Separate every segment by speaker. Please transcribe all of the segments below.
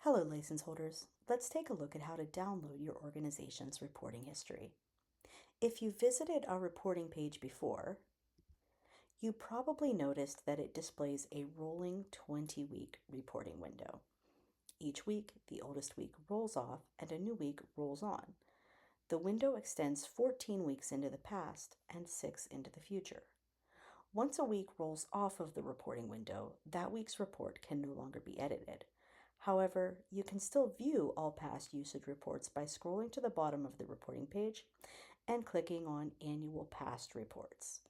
Speaker 1: Hello, license holders. Let's take a look at how to download your organization's reporting history. If you visited our reporting page before, you probably noticed that it displays a rolling 20-week reporting window. Each week, the oldest week rolls off and a new week rolls on. The window extends 14 weeks into the past and 6 into the future. Once a week rolls off of the reporting window, that week's report can no longer be edited. However, you can still view all past usage reports by scrolling to the bottom of the reporting page and clicking on Annual Past Reports.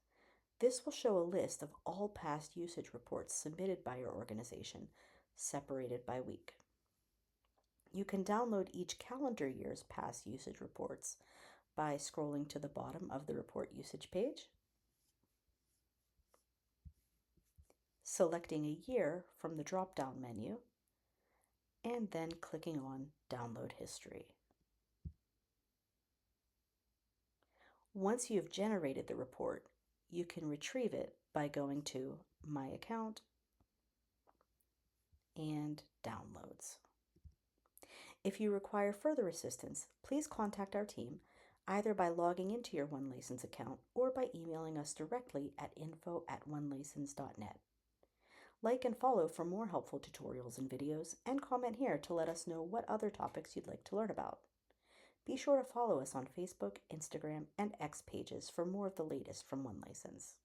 Speaker 1: This will show a list of all past usage reports submitted by your organization, separated by week. You can download each calendar year's past usage reports by scrolling to the bottom of the report usage page, selecting a year from the drop-down menu, and then clicking on Download History. Once you have generated the report, you can retrieve it by going to My Account and Downloads. If you require further assistance, please contact our team either by logging into your OneLicense account or by emailing us directly at info@onelicense.net. Like and follow for more helpful tutorials and videos, and comment here to let us know what other topics you'd like to learn about. Be sure to follow us on Facebook, Instagram, and X pages for more of the latest from OneLicense.